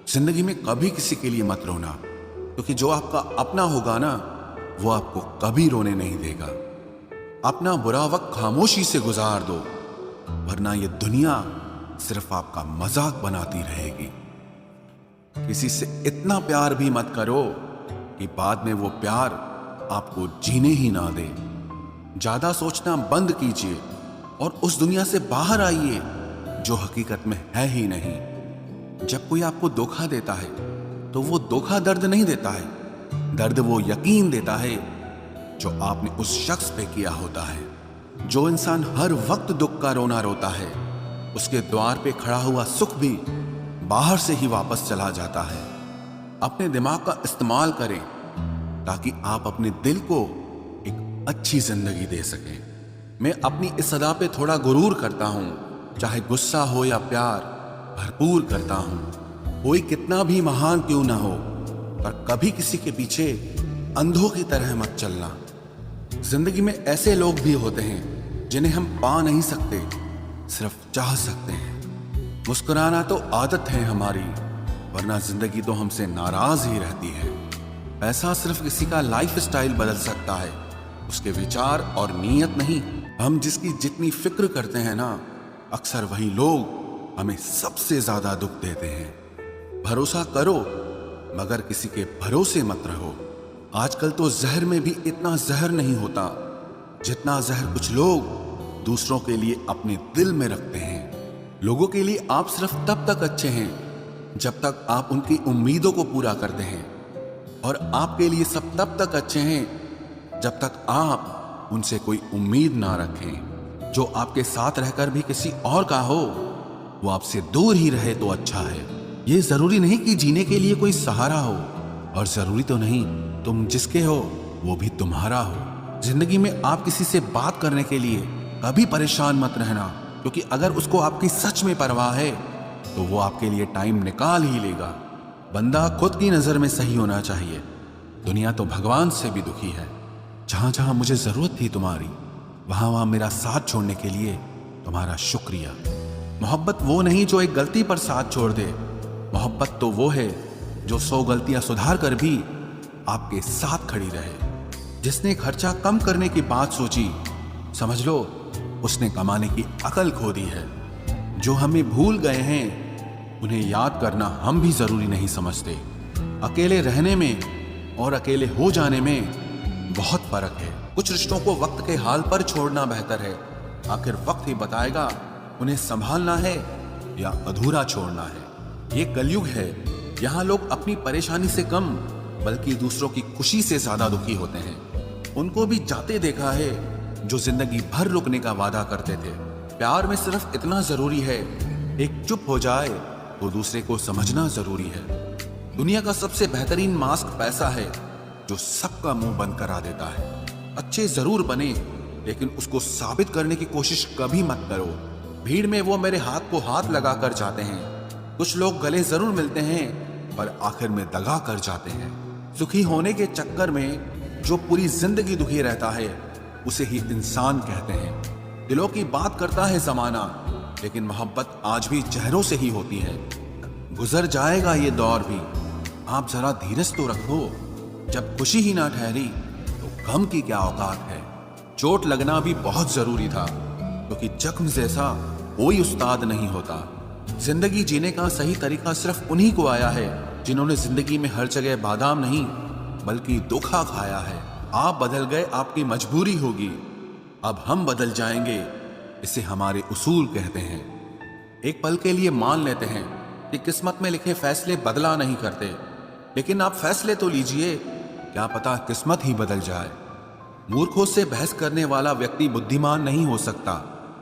जिंदगी में कभी किसी के लिए मत रोना, क्योंकि जो आपका अपना होगा ना, वो आपको कभी रोने नहीं देगा। अपना बुरा वक्त खामोशी से गुजार दो, वरना ये दुनिया सिर्फ आपका मजाक बनाती रहेगी। किसी से इतना प्यार भी मत करो कि बाद में वो प्यार आपको जीने ही ना दे। ज्यादा सोचना बंद कीजिए और उस दुनिया से बाहर आइए जो हकीकत में है ही नहीं। जब कोई आपको धोखा देता है तो वो धोखा दर्द नहीं देता है, दर्द वो यकीन देता है जो आपने उस शख्स पे किया होता है। जो इंसान हर वक्त दुख का रोना रोता है, उसके द्वार पे खड़ा हुआ सुख भी बाहर से ही वापस चला जाता है। अपने दिमाग का इस्तेमाल करें ताकि आप अपने दिल को एक अच्छी जिंदगी दे सकें। मैं अपनी इस सदा पे थोड़ा गुरूर करता हूं, चाहे गुस्सा हो या प्यार भरपूर करता हूं। कोई कितना भी महान क्यों ना हो, पर कभी किसी के पीछे अंधों की तरह मत चलना। जिंदगी में ऐसे लोग भी होते हैं जिन्हें हम पा नहीं सकते, सिर्फ चाह सकते हैं। मुस्कुराना तो आदत है हमारी, वरना जिंदगी तो हमसे नाराज ही रहती है। पैसा सिर्फ किसी का लाइफ स्टाइल बदल सकता है, उसके विचार और नीयत नहीं। हम जिसकी जितनी फिक्र करते हैं ना, अक्सर वही लोग हमें सबसे ज्यादा दुख देते हैं। भरोसा करो मगर किसी के भरोसे मत रहो। आजकल तो जहर में भी इतना जहर नहीं होता जितना जहर कुछ लोग दूसरों के लिए अपने दिल में रखते हैं। लोगों के लिए आप सिर्फ तब तक अच्छे हैं जब तक आप उनकी उम्मीदों को पूरा करते हैं, और आपके लिए सब तब तक अच्छे हैं जब तक आप उनसे कोई उम्मीद ना रखें। जो आपके साथ रहकर भी किसी और का हो, वो आपसे दूर ही रहे तो अच्छा है। ये जरूरी नहीं कि जीने के लिए कोई सहारा हो, और जरूरी तो नहीं तुम जिसके हो वो भी तुम्हारा हो। जिंदगी में आप किसी से बात करने के लिए कभी परेशान मत रहना, क्योंकि अगर उसको आपकी सच में परवाह है तो वो आपके लिए टाइम निकाल ही लेगा। बंदा खुद की नजर में सही होना चाहिए। दुनिया तो भगवान से भी दुखी है। जहां जहां मुझे जरूरत थी तुम्हारी, वहां वहां मेरा साथ छोड़ने के लिए तुम्हारा शुक्रिया। मोहब्बत वो नहीं जो एक गलती पर साथ छोड़ दे। मोहब्बत तो वो है जो 100 गलतियां सुधार कर भी आपके साथ खड़ी रहे। जिसने खर्चा कम करने की बात सोची, समझ लो उसने कमाने की अकल खो दी है। जो हमें भूल गए हैं उन्हें याद करना हम भी जरूरी नहीं समझते। अकेले रहने में और अकेले हो जाने में बहुत फर्क है। कुछ रिश्तों को वक्त के हाल पर छोड़ना बेहतर है। आखिर वक्त ही बताएगा उन्हें संभालना है या अधूरा छोड़ना है। ये कलयुग है, यहाँ लोग अपनी परेशानी से कम बल्कि दूसरों की खुशी से ज्यादा दुखी होते हैं। उनको भी जाते देखा है जो जिंदगी भर रुकने का वादा करते थे। प्यार में सिर्फ इतना जरूरी है, एक चुप हो जाए तो दूसरे को समझना जरूरी है। दुनिया का सबसे बेहतरीन मास्क पैसा है, जो सबका मुंह बंद करा देता है। अच्छे जरूर बने, लेकिन उसको साबित करने की कोशिश कभी मत करो। भीड़ में वो मेरे हाथ को हाथ लगा कर जाते हैं। कुछ लोग गले जरूर मिलते हैं, पर आखिर में दगा कर जाते हैं। सुखी होने के चक्कर में जो पूरी जिंदगी दुखी रहता है, उसे ही इंसान कहते हैं। दिलों की बात करता है जमाना, लेकिन मोहब्बत आज भी चेहरों से ही होती है। गुजर जाएगा ये दौर भी, आप जरा धीरज तो रखो। जब खुशी ही ना ठहरी तो गम की क्या औकात है। चोट लगना भी बहुत जरूरी था, क्योंकि जख्म जैसा कोई उस्ताद नहीं होता। जिंदगी जीने का सही तरीका सिर्फ उन्हीं को आया है जिन्होंने जिंदगी में हर जगह बादाम नहीं बल्कि धोखा खाया है। आप बदल गए, आपकी मजबूरी होगी, अब हम बदल जाएंगे, इसे हमारे उसूल कहते हैं। एक पल के लिए मान लेते हैं कि किस्मत में लिखे फैसले बदला नहीं करते, लेकिन आप फैसले तो लीजिए, क्या पता किस्मत ही बदल जाए। मूर्खों से बहस करने वाला व्यक्ति बुद्धिमान नहीं हो सकता।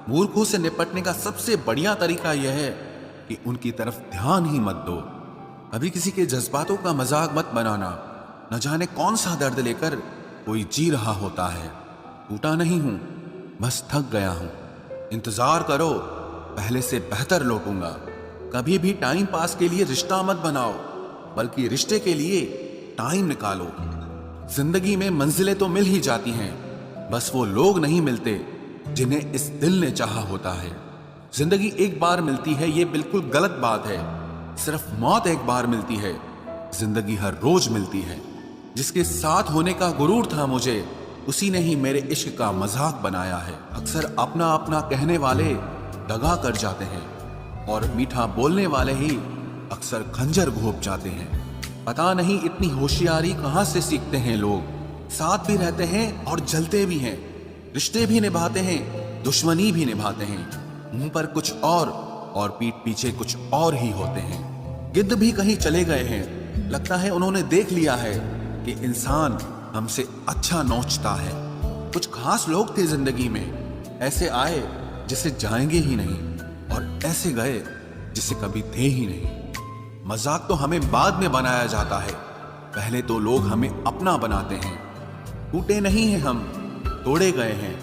मूर्खों से निपटने का सबसे बढ़िया तरीका यह है कि उनकी तरफ ध्यान ही मत दो। कभी किसी के जज्बातों का मजाक मत बनाना। न जाने कौन सा दर्द लेकर कोई जी रहा होता है। टूटा नहीं हूं, बस थक गया हूं। इंतजार करो, पहले से बेहतर लौटूंगा। कभी भी टाइम पास के लिए रिश्ता मत बनाओ, बल्कि रिश्ते के लिए टाइम निकालो। जिंदगी में मंजिलें तो मिल ही जाती हैं, बस वो लोग नहीं मिलते जिन्हें इस दिल ने चाहा होता है। जिंदगी एक बार मिलती है, ये बिल्कुल गलत बात है। सिर्फ मौत एक बार मिलती है, जिंदगी हर रोज मिलती है। जिसके साथ होने का गुरूर था मुझे, उसी ने ही मेरे इश्क का मजाक बनाया है। अक्सर अपना अपना कहने वाले दगा कर जाते हैं, और मीठा बोलने वाले ही अक्सर खंजर घोंप जाते हैं। पता नहीं इतनी होशियारी कहाँ से सीखते हैं लोग। साथ भी रहते हैं और जलते भी हैं, रिश्ते भी निभाते हैं, दुश्मनी भी निभाते हैं। मुंह पर कुछ और पीठ पीछे कुछ और ही होते हैं। गिद्ध भी कहीं चले गए हैं, लगता है उन्होंने देख लिया है कि इंसान हमसे अच्छा नोचता है। कुछ खास लोग थे जिंदगी में, ऐसे आए जिसे जाएंगे ही नहीं, और ऐसे गए जिसे कभी थे ही नहीं। मजाक तो हमें बाद में बनाया जाता है, पहले तो लोग हमें अपना बनाते हैं। टूटे नहीं हैं हम, तोड़े गए हैं,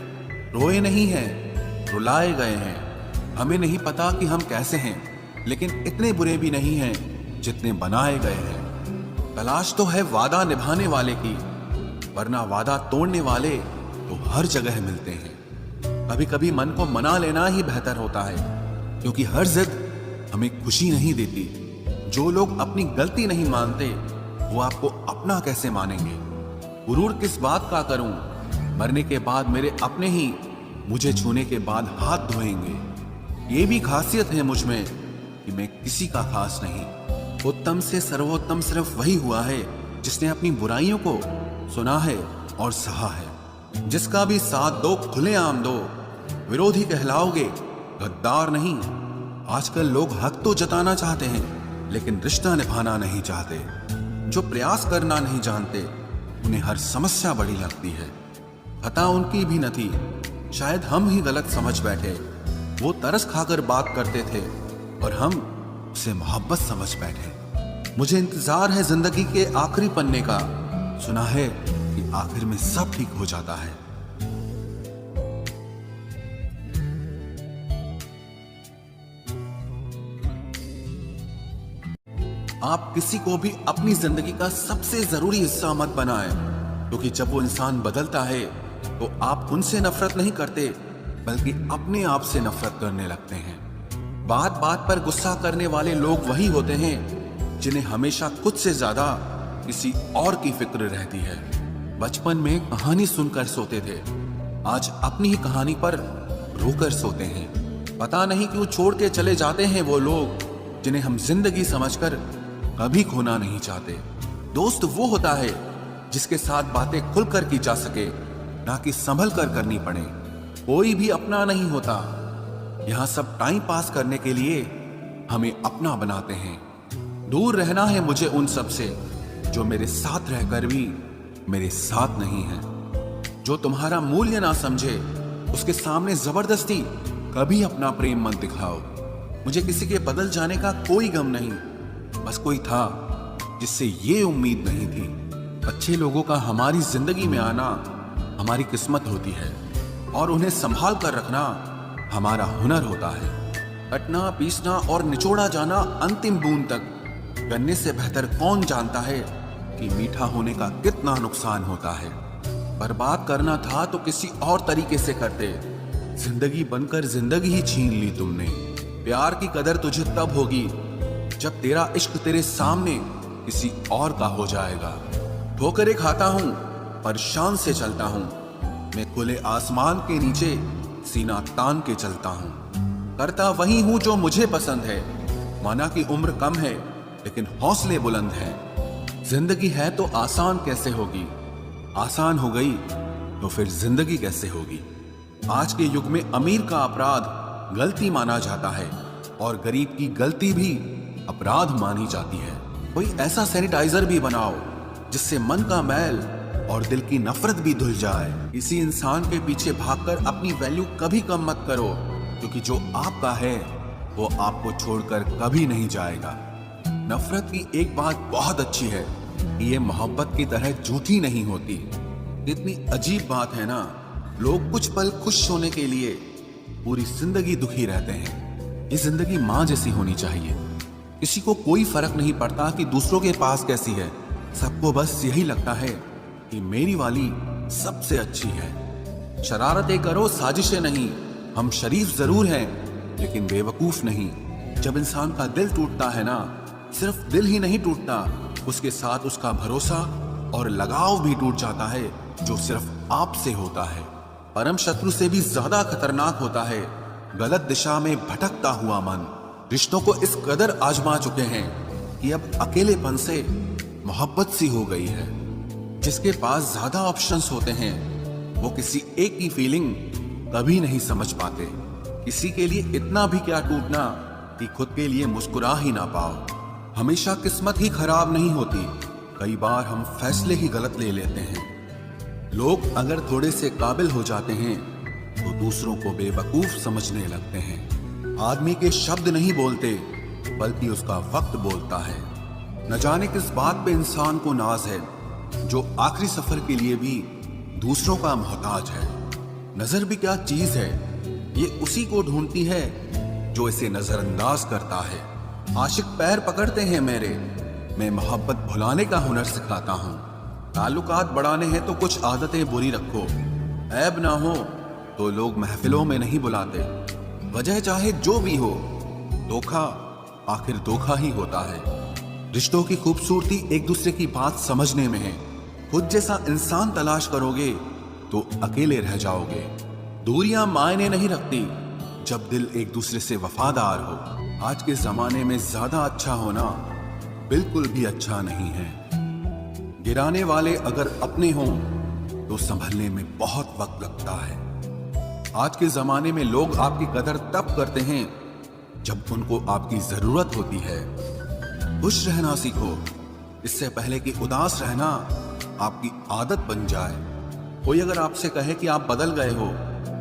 रोए नहीं हैं, रुलाए गए हैं। हमें नहीं पता कि हम कैसे हैं, लेकिन इतने बुरे भी नहीं हैं जितने बनाए गए हैं। तलाश तो है वादा निभाने वाले की, वरना वादा तोड़ने वाले तो हर जगह मिलते हैं। कभी कभी मन को मना लेना ही बेहतर होता है, क्योंकि हर जिद हमें खुशी नहीं देती। जो लोग अपनी गलती नहीं मानते, वो आपको अपना कैसे मानेंगे? गुरूर किस बात का करूं, मरने के बाद मेरे अपने ही मुझे छूने के बाद हाथ धोएंगे। ये भी खासियत है मुझ में कि मैं किसी का खास नहीं। उत्तम से सर्वोत्तम सिर्फ वही हुआ है जिसने अपनी बुराइयों को सुना है और सहा है। जिसका भी साथ दो खुलेआम दो, विरोधी कहलाओगे, गद्दार नहीं। आजकल लोग हक तो जताना चाहते हैं, लेकिन रिश्ता निभाना नहीं चाहते। जो प्रयास करना नहीं जानते, उन्हें हर समस्या बड़ी लगती है। खता उनकी भी न थी, शायद हम ही गलत समझ बैठे। वो तरस खाकर बात करते थे और हम उसे मोहब्बत समझ बैठे। मुझे इंतजार है जिंदगी के आखिरी पन्ने का, सुना है कि आखिर में सब ठीक हो जाता है। आप किसी को भी अपनी जिंदगी का सबसे जरूरी हिस्सा मत बनाएं, क्योंकि जब वो इंसान बदलता है तो आप उनसे नफरत नहीं करते, बल्कि अपने आप से नफरत करने लगते हैं। बात बात पर गुस्सा करने वाले लोग वही होते हैं जिन्हें हमेशा खुद से ज्यादा किसी और की फिक्र रहती है। बचपन में कहानी सुनकर सोते थे, आज अपनी ही कहानी पर रोकर सोते हैं। पता नहीं क्यों छोड़ के चले जाते हैं वो लोग जिन्हें हम जिंदगी समझकर कभी खोना नहीं चाहते। दोस्त वो होता है जिसके साथ बातें खुलकर की जा सके, ना कि संभल कर करनी पड़े। कोई भी अपना नहीं होता, यहां सब टाइम पास करने के लिए हमें अपना बनाते हैं। दूर रहना है मुझे उन सब से जो मेरे साथ रहकर भी मेरे साथ नहीं है। जो तुम्हारा मूल्य ना समझे, उसके सामने जबरदस्ती कभी अपना प्रेम मत दिखाओ। मुझे किसी के बदल जाने का कोई गम नहीं, बस कोई था जिससे ये उम्मीद नहीं थी। अच्छे लोगों का हमारी जिंदगी में आना हमारी किस्मत होती है, और उन्हें संभाल कर रखना हमारा हुनर होता है। कटना, पीसना और निचोड़ा जाना अंतिम बूंद तक करने से बेहतर कौन जानता है कि मीठा होने का कितना नुकसान होता है। बर्बाद करना था तो किसी और तरीके से करते, जिंदगी बनकर जिंदगी ही छीन ली तुमने। प्यार की कदर तुझे तब होगी जब तेरा इश्क तेरे सामने किसी और का हो जाएगा। ठोकरें खाता हूं पर शान से चलता हूं, मैं खुले आसमान के नीचे सीना तान के चलता हूं। करता वही हूं जो मुझे पसंद है, माना कि उम्र कम है लेकिन हौसले बुलंद हैं। जिंदगी है तो आसान कैसे होगी, आसान हो गई तो फिर जिंदगी कैसे होगी। आज के युग में अमीर का अपराध गलती माना जाता है, और गरीब की गलती भी अपराध मानी जाती है। कोई ऐसा सैनिटाइजर भी बनाओ जिससे मन का मैल और दिल की नफरत भी धुल जाए। किसी इंसान के पीछे भागकर अपनी वैल्यू कभी कम मत करो, क्योंकि जो आपका है वो आपको छोड़कर कभी नहीं जाएगा। नफरत की एक बात बहुत अच्छी है कि ये मोहब्बत की तरह झूठी नहीं होती। इतनी अजीब बात है ना, लोग कुछ पल खुश होने के लिए पूरी जिंदगी दुखी रहते हैं। ये जिंदगी माँ जैसी होनी चाहिए। किसी को कोई फर्क नहीं पड़ता कि दूसरों के पास कैसी है, सबको बस यही लगता है कि मेरी वाली सबसे अच्छी है। शरारतें करो, साजिशें नहीं। हम शरीफ जरूर हैं लेकिन बेवकूफ नहीं। जब इंसान का दिल टूटता है ना, सिर्फ दिल ही नहीं टूटता, उसके साथ उसका भरोसा और लगाव भी टूट जाता है, जो सिर्फ आपसे होता है। परम शत्रु से भी ज्यादा खतरनाक होता है गलत दिशा में भटकता हुआ मन। रिश्तों को इस कदर आजमा चुके हैं कि अब अकेलेपन से मोहब्बत सी हो गई है। जिसके पास ज्यादा ऑप्शंस होते हैं वो किसी एक की फीलिंग कभी नहीं समझ पाते। किसी के लिए इतना भी क्या टूटना कि खुद के लिए मुस्कुरा ही ना पाओ। हमेशा किस्मत ही खराब नहीं होती, कई बार हम फैसले ही गलत ले लेते हैं। लोग अगर थोड़े से काबिल हो जाते हैं तो दूसरों को बेवकूफ समझने लगते हैं। आदमी के शब्द नहीं बोलते बल्कि उसका वक्त बोलता है। न जाने किस बात पे इंसान को नाज है, जो आखिरी सफर के लिए भी दूसरों का मोहताज है। नजर भी क्या चीज है, ये उसी को ढूंढती है जो इसे नजरअंदाज करता है। आशिक पैर पकड़ते हैं मेरे, मैं मोहब्बत भुलाने का हुनर सिखाता हूँ। ताल्लुकात बढ़ाने हैं तो कुछ आदतें बुरी रखो, ऐब ना हो तो लोग महफिलों में नहीं बुलाते। वजह चाहे जो भी हो, धोखा आखिर धोखा ही होता है। रिश्तों की खूबसूरती एक दूसरे की बात समझने में है। खुद जैसा इंसान तलाश करोगे तो अकेले रह जाओगे। दूरियां मायने नहीं रखती जब दिल एक दूसरे से वफादार हो। आज के जमाने में ज्यादा अच्छा होना बिल्कुल भी अच्छा नहीं है। गिराने वाले अगर अपने हों तो संभलने में बहुत वक्त लगता है। आज के जमाने में लोग आपकी कदर तब करते हैं जब उनको आपकी जरूरत होती है। खुश रहना सीखो, इससे पहले कि उदास रहना आपकी आदत बन जाए। कोई अगर आपसे कहे कि आप बदल गए हो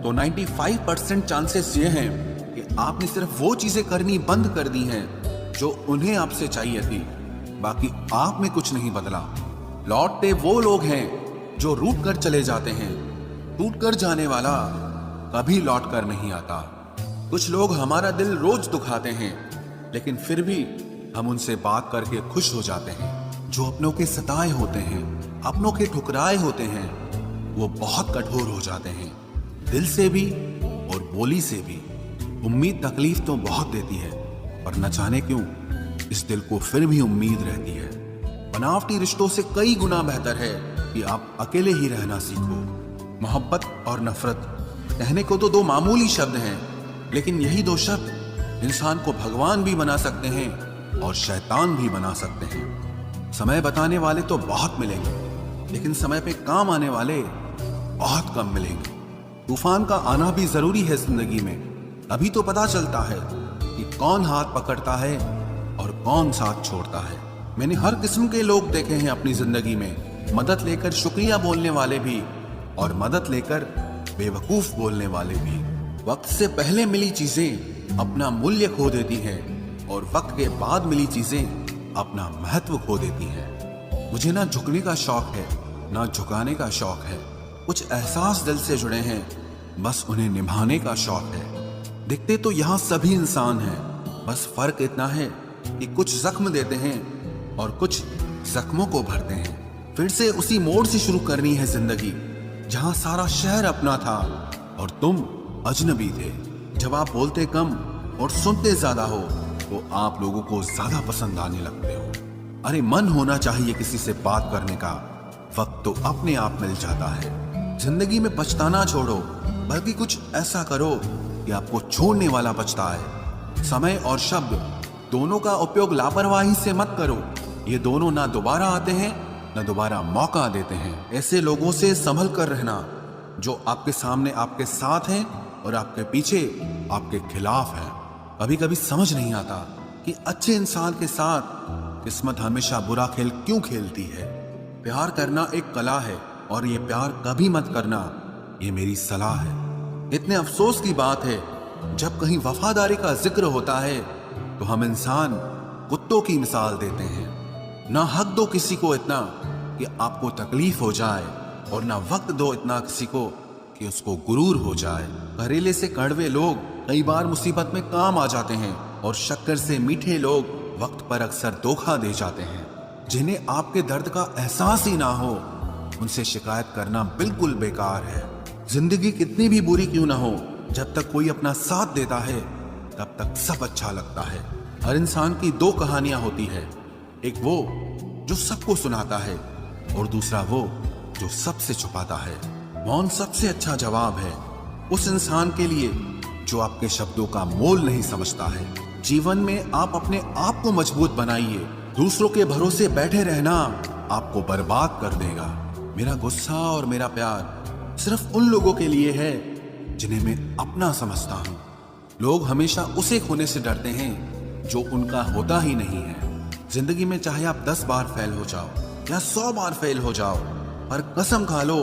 तो 95% चांसेस ये हैं कि आपने सिर्फ वो चीजें करनी बंद कर दी हैं जो उन्हें आपसे चाहिए थी। बाकी आप में कुछ नहीं बदला। लौटते वो लोग हैं जो रूठ कर चले जाते हैं। टूट कर जाने वाला कभी लौट कर नहीं आता। कुछ लोग हमारा दिल रोज दुखाते हैं, लेकिन फिर भी हम उनसे बात करके खुश हो जाते हैं। जो अपनों के सताए होते हैं, अपनों के ठुकराए होते हैं, वो बहुत कठोर हो जाते हैं, दिल से भी और बोली से भी। उम्मीद तकलीफ तो बहुत देती है, पर न जाने क्यों इस दिल को फिर भी उम्मीद रहती है। बनावटी रिश्तों से कई गुना बेहतर है कि आप अकेले ही रहना सीखो। मोहब्बत और नफरत कहने को तो दो मामूली शब्द हैं, लेकिन यही दो शब्द इंसान को भगवान भी बना सकते हैं और शैतान भी बना सकते हैं। समय बताने वाले तो बहुत मिलेंगे, लेकिन समय पे काम आने वाले बहुत कम मिलेंगे। तूफान का आना भी जरूरी है जिंदगी में, तभी तो पता चलता है कि कौन हाथ पकड़ता है और कौन साथ छोड़ता है। मैंने हर किस्म के लोग देखे हैं अपनी जिंदगी में, मदद लेकर शुक्रिया बोलने वाले भी और मदद लेकर बेवकूफ बोलने वाले भी। वक्त से पहले मिली चीजें अपना मूल्य खो देती हैं और वक्त के बाद मिली चीजें अपना महत्व खो देती हैं। मुझे ना झुकने का शौक है ना झुकाने का शौक है। कुछ एहसास दिल से जुड़े हैं, बस उन्हें निभाने का शौक है। दिखते तो यहाँ सभी इंसान हैं, बस फर्क इतना है कि कुछ जख्म देते हैं और कुछ जख्मों को भरते हैं। फिर से उसी मोड़ से शुरू करनी है जिंदगी जहाँ सारा शहर अपना था और तुम अजनबी थे। जब आप बोलते कम और सुनते ज्यादा हो तो आप लोगों को ज्यादा पसंद आने लगते हो। अरे मन होना चाहिए किसी से बात करने का, वक्त तो अपने आप मिल जाता है। जिंदगी में पछताना छोड़ो, बल्कि कुछ ऐसा करो कि आपको छोड़ने वाला पछताए। समय और शब्द दोनों का उपयोग लापरवाही से मत करो। ये दोनों ना दोबारा आते हैं ना दोबारा मौका देते हैं। ऐसे लोगों से संभल कर रहना जो आपके सामने आपके साथ हैं और आपके पीछे आपके खिलाफ हैं। कभी कभी समझ नहीं आता कि अच्छे इंसान के साथ किस्मत हमेशा बुरा खेल क्यों खेलती है। प्यार करना एक कला है और ये प्यार कभी मत करना, ये मेरी सलाह है। इतने अफसोस की बात है जब कहीं वफादारी का जिक्र होता है तो हम इंसान कुत्तों की मिसाल देते हैं। ना हक दो किसी को इतना कि आपको तकलीफ हो जाए और ना वक्त दो इतना किसी को कि उसको गुरूर हो जाए। करेले से कड़वे लोग कई बार मुसीबत में काम आ जाते हैं और शक्कर से मीठे लोग वक्त पर अक्सर धोखा दे जाते हैं। जिन्हें आपके दर्द का एहसास ही ना हो उनसे शिकायत करना बिल्कुल बेकार है। जिंदगी कितनी भी बुरी क्यों ना हो, जब तक कोई अपना साथ देता है तब तक सब अच्छा लगता है। हर इंसान की दो कहानियां होती है, एक वो जो सबको सुनाता है और दूसरा वो जो सबसे छुपाता है। मौन सबसे अच्छा जवाब है उस इंसान के लिए जो आपके शब्दों का मोल नहीं समझता है। जीवन में आप अपने आप को मजबूत बनाइए, दूसरों के भरोसे बैठे रहना आपको बर्बाद कर देगा। मेरा गुस्सा और मेरा प्यार सिर्फ उन लोगों के लिए है जिन्हें मैं अपना समझता हूँ। लोग हमेशा उसे खोने से डरते हैं जो उनका होता ही नहीं है। जिंदगी में चाहे आप 10 बार फेल हो जाओ या 100 बार फेल हो जाओ, पर कसम खा लो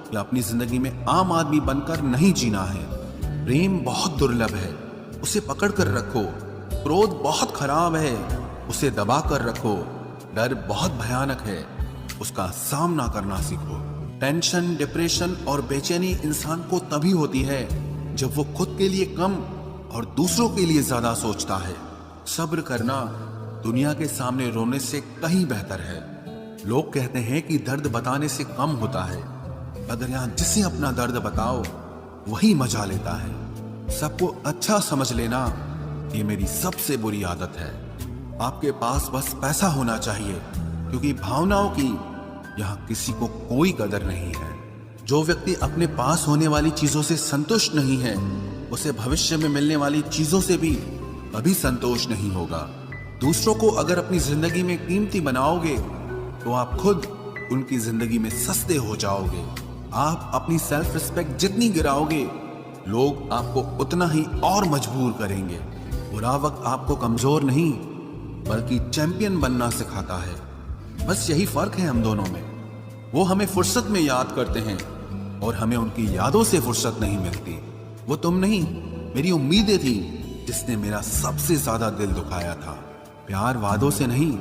कि अपनी जिंदगी में आम आदमी बनकर नहीं जीना है। प्रेम बहुत दुर्लभ है, उसे पकड़ कर रखो। क्रोध बहुत खराब है, उसे दबा कर रखो। डर बहुत भयानक है, उसका सामना करना सीखो। टेंशन, डिप्रेशन और बेचैनी इंसान को तभी होती है जब वो खुद के लिए कम और दूसरों के लिए ज्यादा सोचता है। सब्र करना दुनिया के सामने रोने से कहीं बेहतर है। लोग कहते हैं कि दर्द बताने से कम होता है, अगर यहाँ जिसे अपना दर्द बताओ वही मजा लेता है। सबको अच्छा समझ लेना ये मेरी सबसे बुरी आदत है। आपके पास बस पैसा होना चाहिए, क्योंकि भावनाओं की यहाँ किसी को कोई कदर नहीं है। जो व्यक्ति अपने पास होने वाली चीजों से संतुष्ट नहीं है, उसे भविष्य में मिलने वाली चीजों से भी कभी संतोष नहीं होगा। दूसरों को अगर अपनी जिंदगी में कीमती बनाओगे तो आप खुद उनकी जिंदगी में सस्ते हो जाओगे। आप अपनी सेल्फ रिस्पेक्ट जितनी गिराओगे, लोग आपको उतना ही और मजबूर करेंगे। बुरा वक्त आपको कमजोर नहीं बल्कि चैंपियन बनना सिखाता है। बस यही फर्क है हम दोनों में। वो हमें फुर्सत में याद करते हैं और हमें उनकी यादों से फुर्सत नहीं मिलती। वो तुम नहीं, मेरी उम्मीदें थी जिसने मेरा सबसे ज्यादा दिल दुखाया था। प्यार वादों से नहीं,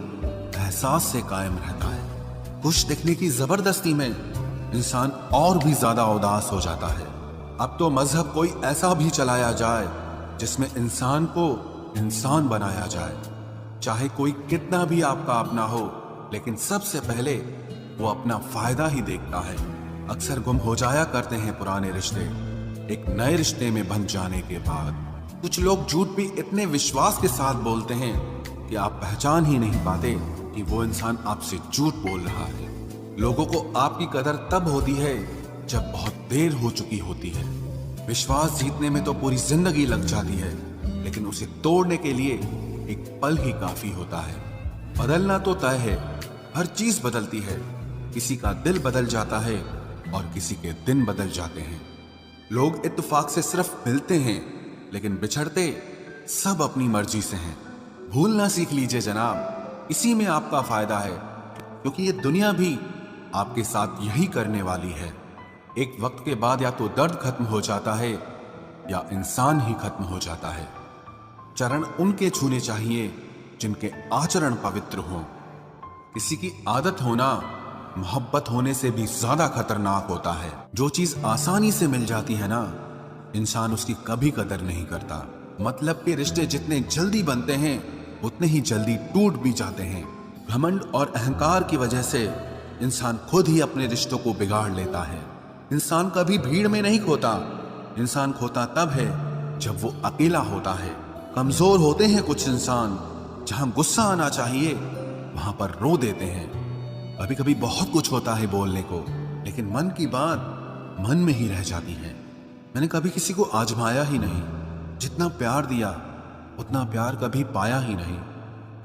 एहसास से कायम रहता है। खुश दिखने की जबरदस्ती में इंसान और भी ज्यादा उदास हो जाता है। अब तो मजहब कोई ऐसा भी चलाया जाए जिसमें इंसान को इंसान बनाया जाए। चाहे कोई कितना भी आपका अपना हो, लेकिन सबसे पहले वो अपना फायदा ही देखता है। अक्सर गुम हो जाया करते हैं पुराने रिश्ते एक नए रिश्ते में बन जाने के बाद। कुछ लोग झूठ भी इतने विश्वास के साथ बोलते हैं कि आप पहचान ही नहीं पाते कि वो इंसान आपसे झूठ बोल रहा है। लोगों को आपकी कदर तब होती है जब बहुत देर हो चुकी होती है। विश्वास जीतने में तो पूरी जिंदगी लग जाती है, लेकिन उसे तोड़ने के लिए एक पल ही काफी होता है। बदलना तो तय है, हर चीज बदलती है। किसी का दिल बदल जाता है और किसी के दिन बदल जाते हैं। लोग इत्तेफाक से सिर्फ मिलते हैं, लेकिन बिछड़ते सब अपनी मर्जी से हैं। भूलना सीख लीजिए जनाब, इसी में आपका फायदा है, क्योंकि ये दुनिया भी आपके साथ यही करने वाली है। एक वक्त के बाद या तो दर्द खत्म हो जाता है या इंसान ही खत्म हो जाता है। चरण उनके छूने चाहिए जिनके आचरण पवित्र हों। किसी की आदत होना मोहब्बत होने से भी ज्यादा खतरनाक होता है। जो चीज आसानी से मिल जाती है ना, इंसान उसकी कभी कदर नहीं करता। मतलब के रिश्ते जितने जल्दी बनते हैं उतने ही जल्दी टूट भी जाते हैं। घमंड और अहंकार की वजह से इंसान खुद ही अपने रिश्तों को बिगाड़ लेता है। इंसान कभी भीड़ में नहीं खोता, इंसान खोता तब है जब वो अकेला होता है। कमजोर होते हैं कुछ इंसान, जहां गुस्सा आना चाहिए वहां पर रो देते हैं। कभी कभी बहुत कुछ होता है बोलने को, लेकिन मन की बात मन में ही रह जाती है। मैंने कभी किसी को आजमाया ही नहीं, जितना प्यार दिया उतना प्यार कभी पाया ही नहीं।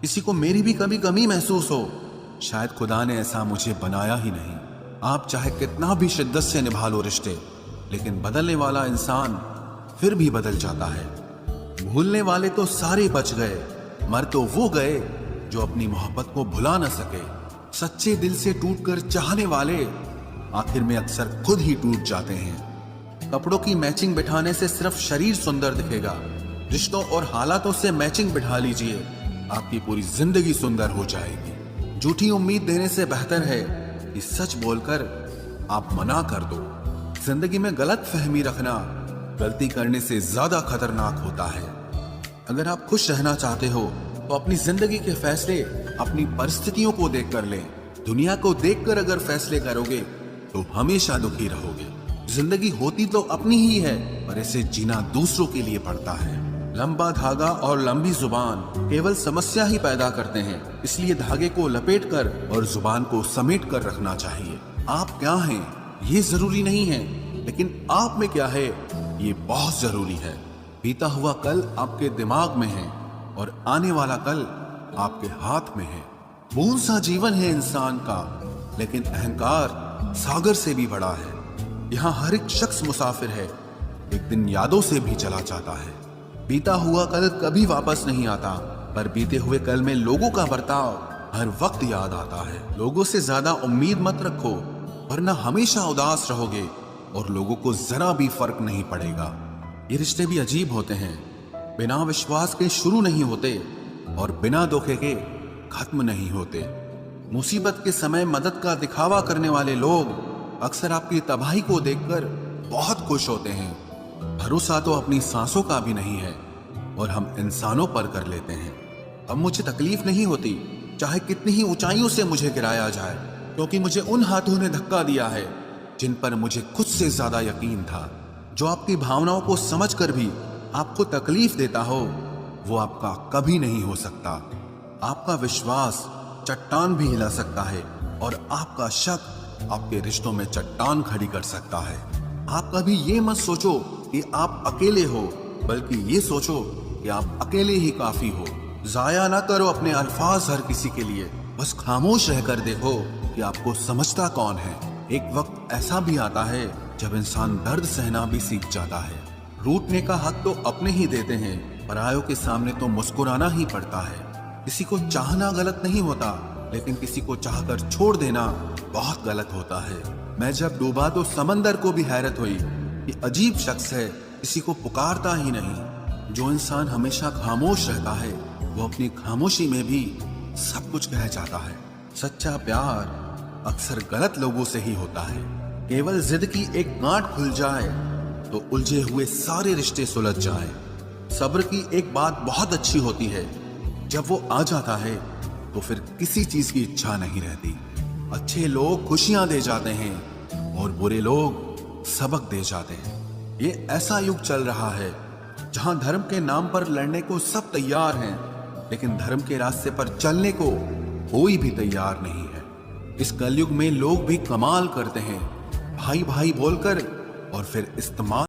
किसी को मेरी भी कभी कमी महसूस हो, शायद खुदा ने ऐसा मुझे बनाया ही नहीं। आप चाहे कितना भी शिद्दत से निभा लो रिश्ते, लेकिन बदलने वाला इंसान फिर भी बदल जाता है। भूलने वाले तो सारे बच गए, मर तो वो गए जो अपनी मोहब्बत को भुला न सके। सच्चे दिल से टूटकर चाहने वाले आखिर में अक्सर खुद ही टूट जाते हैं। कपड़ों की मैचिंग बिठाने से सिर्फ शरीर सुंदर दिखेगा, रिश्तों और हालातों से मैचिंग बिठा लीजिए, आपकी पूरी जिंदगी सुंदर हो जाएगी। झूठी उम्मीद देने से बेहतर है कि सच बोलकर आप मना कर दो। जिंदगी में गलत फहमी रखना गलती करने से ज्यादा खतरनाक होता है। अगर आप खुश रहना चाहते हो तो अपनी जिंदगी के फैसले अपनी परिस्थितियों को देखकर लें। दुनिया को देखकर अगर फैसले करोगे तो हमेशा दुखी रहोगे। जिंदगी होती तो अपनी ही है, पर इसे जीना दूसरों के लिए पड़ता है। लंबा धागा और लंबी जुबान केवल समस्या ही पैदा करते हैं। इसलिए धागे को लपेटकर और जुबान को समेट कर रखना चाहिए। आप क्या हैं ये जरूरी नहीं है, लेकिन आप में क्या है ये बहुत जरूरी है। बीता हुआ कल आपके दिमाग में है और आने वाला कल आपके हाथ में है। बूंद सा जीवन है इंसान का, लेकिन अहंकार सागर से भी बड़ा है। यहाँ हर एक शख्स मुसाफिर है, एक दिन यादों से भी चला जाता है। बीता हुआ कल कभी वापस नहीं आता, पर बीते हुए कल में लोगों का बर्ताव हर वक्त याद आता है। लोगों से ज्यादा उम्मीद मत रखो, वरना हमेशा उदास रहोगे और लोगों को जरा भी फर्क नहीं पड़ेगा। ये रिश्ते भी अजीब होते हैं, बिना विश्वास के शुरू नहीं होते और बिना धोखे के खत्म नहीं होते। मुसीबत के समय मदद का दिखावा करने वाले लोग अक्सर आपकी तबाही को देखकर बहुत खुश होते हैं। भरोसा तो अपनी सांसों का भी नहीं है और हम इंसानों पर कर लेते हैं। अब मुझे तकलीफ नहीं होती, चाहे कितनी ही ऊंचाइयों से मुझे गिराया जाए, क्योंकि मुझे उन हाथों ने धक्का दिया है जिन पर मुझे खुद से ज्यादा यकीन था। जो आपकी भावनाओं को समझकर भी आपको तकलीफ देता हो, वो आपका कभी नहीं हो सकता। आपका विश्वास चट्टान भी हिला सकता है और आपका शक आपके रिश्तों में चट्टान खड़ी कर सकता है। आप कभी ये मत सोचो कि आप अकेले हो, बल्कि ये सोचो कि आप अकेले ही काफी हो। जाया ना करो अपने अल्फाज हर किसी के लिए, बस खामोश रहकर देखो कि आपको समझता कौन है। एक वक्त ऐसा भी आता है जब इंसान दर्द सहना भी सीख जाता है। रूठने का हक तो अपने ही देते हैं, परायों के सामने तो मुस्कुराना ही पड़ता है। किसी को चाहना गलत नहीं होता, लेकिन किसी को चाहकर छोड़ देना बहुत गलत होता है। मैं जब डूबा तो समंदर को भी हैरत हुई कि अजीब शख्स है, किसी को पुकारता ही नहीं। जो इंसान हमेशा खामोश रहता है, वो अपनी खामोशी में भी सब कुछ कह जाता है। सच्चा प्यार अक्सर गलत लोगों से ही होता है। केवल जिद की एक गांठ खुल जाए तो उलझे हुए सारे रिश्ते सुलझ जाएं। सब्र की एक बात बहुत अच्छी होती है, जब वो आ जाता है तो फिर किसी चीज की इच्छा नहीं रहती। अच्छे लोग खुशियां दे जाते हैं और बुरे लोग सबक दे जाते हैं। ये ऐसा युग चल रहा है जहां धर्म के नाम पर लड़ने को सब तैयार हैं, लेकिन धर्म के रास्ते पर चलने को कोई भी तैयार नहीं है। इस कलयुग में लोग भी कमाल करते हैं, भाई भाई बोलकर और फिर इस्तेमाल